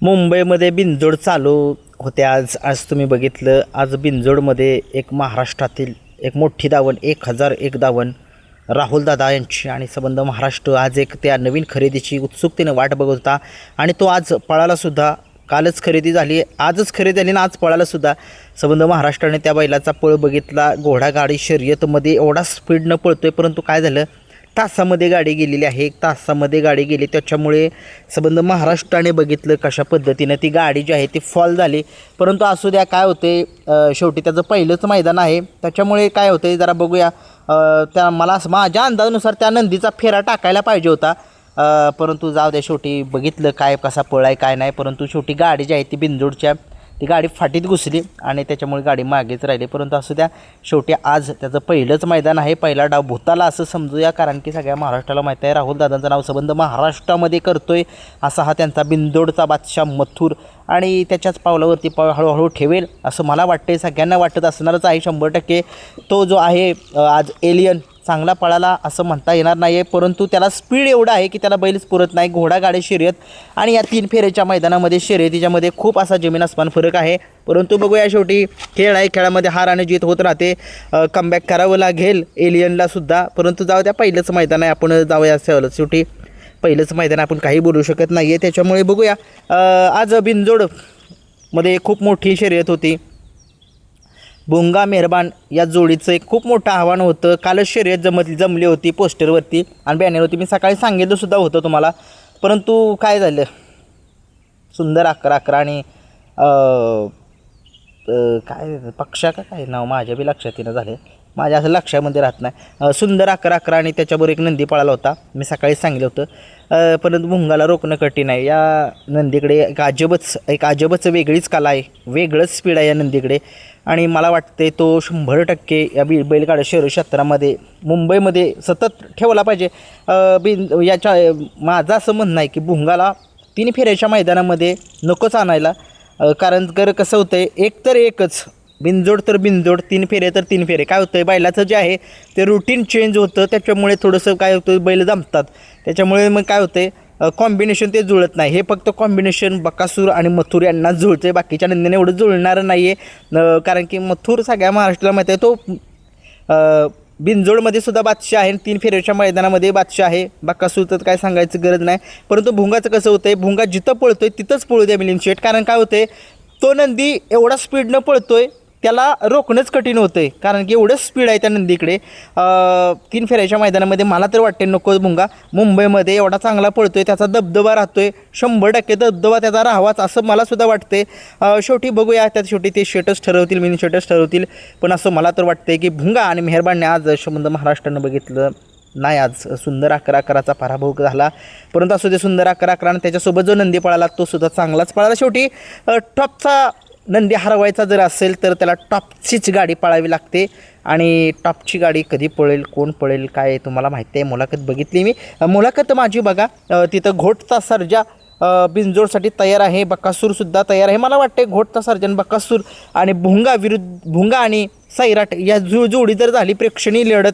मुंबईमध्ये बिनजोड चालू होते. आज आज तुम्ही बघितलं, आज बिनजोडमध्ये एक महाराष्ट्रातील एक मोठी दावण 1001 दावण राहुलदादा यांची आणि संबंध महाराष्ट्र आज एक त्या नवीन खरेदीची उत्सुकतेने वाट बघत होता आणि तो आज पळालासुद्धा. कालच खरेदी झाली, आजच खरेदी झाली आणि आज पळालासुद्धा. संबंध महाराष्ट्राने त्या बैलाचा पळ बघितला. घोडागाडी शर्यतमध्ये एवढा स्पीडनं पळतोय, परंतु काय झालं, तासामध्ये गाडी गेलेली आहे. एक तासामध्ये गाडी गेली, त्याच्यामुळे संबंध महाराष्ट्राने बघितलं कशा पद्धतीनं ती गाडी जी आहे ती फॉल झाली. परंतु असू द्या, काय होते, शेवटी त्याचं पहिलंच मैदान आहे, त्याच्यामुळे काय होतं जरा बघूया. त्या मला माझ्या अंदाजानुसार त्या नंदीचा फेरा टाकायला पाहिजे होता, परंतु जाऊ द्या, शेवटी बघितलं काय कसा पळ आहे काय नाही. परंतु शेवटी गाडी जी आहे ती बिनजोडच्या ती गाडी फाटीत घुसली आणि त्याच्यामुळे गाडी मागेच राहिली. परंतु असू द्या, शेवटी आज त्याचं पहिलंच मैदान आहे. पहिला डाव भूताला असं समजूया, कारण की सगळ्या महाराष्ट्राला माहीत आहे राहुलदादांचं नाव संबंध महाराष्ट्रामध्ये करतोय असा हा त्यांचा बिनजोडचा बादशाह मथुर आणि त्याच्याच पावलावरती पाव हळूहळू ठेवेल असं मला वाटते. सगळ्यांना वाटत असणारच आहे 100%. तो जो आहे आज एलियन चांगला पळाला असं म्हणता येणार नाही आहे, परंतु त्याला स्पीड एवढा आहे की त्याला बैलच पुरत नाही. घोडागाडी शर्यत आणि या 3 फेऱ्याच्या मैदानामध्ये शर्यतीच्यामध्ये खूप असा जमीन आसमान फरक आहे. परंतु बघूया, शेवटी खेळ आहे, खेळामध्ये हार आणि जीत होत राहते. कमबॅक करावं लागेल एलियनलासुद्धा. परंतु जाऊ द्या, पहिलंच मैदान आहे, आपण जाऊया. शेवटी पहिलंच मैदान, आपण काही बोलू शकत नाही आहे, त्याच्यामुळे बघूया. आज बिनजोडमध्ये खूप मोठी शर्यत होती. भुंगा मेहरबान या जोडीचं एक खूप मोठं आव्हान होतं. कालच शर्यत जमली होती पोस्टरवरती आणि बॅनरवरती, मी सकाळी सांगितलंसुद्धा होतं तुम्हाला. परंतु काय झालं, सुंदर 11-11 आणि काय पक्षा का काय नाव माझ्या बी लक्षात येणं झाले, माझ्या असं लक्षामध्ये राहत नाही. सुंदर 11-11 आणि त्याच्याबरोबर एक नंदी पळाला होता, मी सकाळीच सांगितलं होतं. परंतु भुंगाला रोखणं कठीण आहे. या नंदीकडे एक अजबच वेगळीच कला आहे, वेगळंच स्पीड आहे या नंदीकडे आणि मला वाटते तो 100% या बैलगाडा शहर क्षेत्रामध्ये मुंबईमध्ये सतत ठेवला पाहिजे. याच्या माझं असं म्हणणं आहे की भुंगाला 3 फेऱ्याच्या मैदानामध्ये नकोच आणायला, कारण कसं होतं आहे, एक तर एकच बिनजोड तर बिनजोड, 3 फेरे तर 3 फेरे. काय होतं आहे, बैलाचं जे आहे ते रुटीन चेंज होतं, त्याच्यामुळे थोडंसं काय होतं, बैल जमतात, त्याच्यामुळे मग काय होतं आहे, कॉम्बिनेशन ते जुळत नाही. हे फक्त कॉम्बिनेशन बकासूर आणि मथुर यांनाच जुळतं आहे, बाकीच्या नंदीने एवढं जुळणारं नाही आहे. कारण की मथुर सगळ्या महाराष्ट्राला माहीत आहे, तो बिनजोडमध्ये सुद्धा बादशाह आहे, 3 फेऱ्याच्या मैदानामध्ये बादशाह आहे. बकासूर तर काय सांगायचं गरज नाही. परंतु भुंगाचं कसं होतं आहे, भुंगा जिथं पळतो आहे तिथंच पळू द्या मिलिंद शेट, कारण काय होतं आहे, तो नंदी एवढा स्पीडनं पळतो आहे, त्याला रोखणंच कठीण होतं आहे, कारण की एवढं स्पीड आहे त्या नंदीकडे. 3 फेऱ्याच्या मैदानामध्ये मला तर वाटते नको भुंगा. मुंबईमध्ये एवढा चांगला पळतो आहे, त्याचा दबदबा राहतो आहे, 100% दबदबा त्याचा राहावाच असं मलासुद्धा वाटते. शेवटी बघूया, त्यात शेवटी ते शेटच ठरवतील, मिनी शेटच ठरवतील. पण असं मला तर वाटतं की भुंगा आणि मेहरबानने आज संबंध महाराष्ट्रानं बघितलं नाही. आज सुंदर 11-11चा पराभव झाला, परंतु असू दे, सुंदर 11-11 आणि त्याच्यासोबत जो नंदी पळाला तो सुद्धा चांगलाच पळाला. शेवटी टॉपचा नंदी हरवायचा जर असेल तर त्याला टॉपचीच गाडी पळावी लागते आणि टॉपची गाडी कधी पळेल, कोण पळेल, काय तुम्हाला माहिती आहे. मुलाखत बघितली मी, मुलाखत माझी बघा. तिथं घोटचा सर्जा बिनजोडसाठी तयार आहे, बकासूरसुद्धा तयार आहे. मला वाटते घोटचा सर्जन बकासूर आणि भुंगा आणि सैराट या जोडी जर झाली प्रेक्षणीय लढत,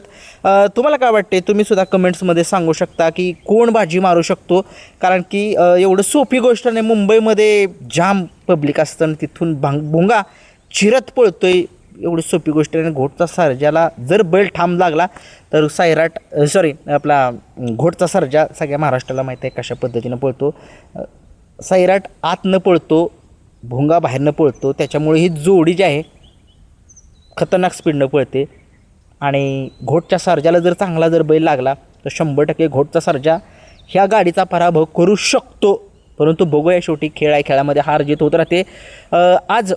तुम्हाला काय वाटते, तुम्ही सुद्धा कमेंट्समध्ये सांगू शकता की कोण बाजी मारू शकतो. कारण की एवढं सोपी गोष्ट नाही, मुंबईमध्ये जाम पब्लिक असतं, तिथून भुंगा चिरत पळतोय, एवढी सोपी गोष्ट आहे. घोटचा सर्जाला जर बैल ठाम लागला तर आपला घोटचा सर्जा सगळ्या महाराष्ट्राला माहीत आहे कशा पद्धतीनं पळतो. सैराट आतनं पळतो, भुंगा बाहेरनं पळतो, त्याच्यामुळे ही जोडी जी आहे खतरनाक स्पीडनं पळते. आणि घोटच्या सर्जाला जर चांगला जर बैल लागला तर 100% घोटचा सर्जा ह्या गाडीचा पराभव करू शकतो. परंतु बघूया, शेवटी खेळ आहे, खेळामध्ये हार जीत होत राहते. आज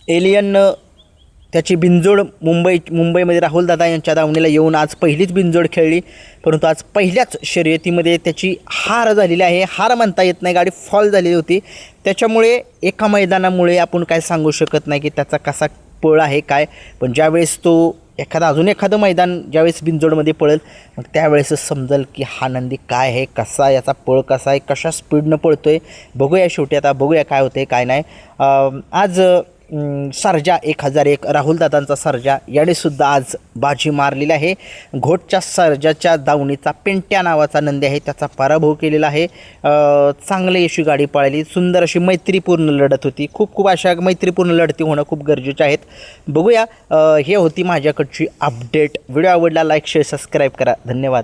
एलियननं त्याची बिनजोड मुंबईमध्ये राहुलदादा यांच्या दावणीला येऊन आज पहिलीच बिनजोड खेळली, परंतु आज पहिल्याच शर्यतीमध्ये त्याची हार झालेली आहे. हार म्हणता येत नाही, गाडी फॉल झालेली होती, त्याच्यामुळे एका मैदानामुळे आपण काय सांगू शकत नाही की त्याचा कसा पळ आहे काय. पण ज्यावेळेस तो अजून एखादं मैदान ज्यावेळेस बिनजोडमध्ये पळेल, मग त्यावेळेसच समजेल की हा नंदी काय आहे, कसा, याचा पळ कसा आहे, कशा स्पीडनं पळतो आहे. बघूया, शेवटी आता बघूया काय होतं आहे काय नाही. आज सर्जा 1001 राहुलदादांचा सर्जा यानेसुद्धा आज बाजी मारलेली आहे. घोटच्या सर्जाच्या दावणीचा पेंट्या नावाचा नंदी आहे, त्याचा पराभव केलेला आहे. चांगली अशी गाडी पळाली, सुंदर अशी मैत्रीपूर्ण लढत होती. खूप अशा मैत्रीपूर्ण लढती होणं खूप गरजेचे आहेत. बघूया, हे होती माझ्याकडची अपडेट. व्हिडिओ आवडला लाईक शेअर सबस्क्राईब करा. धन्यवाद.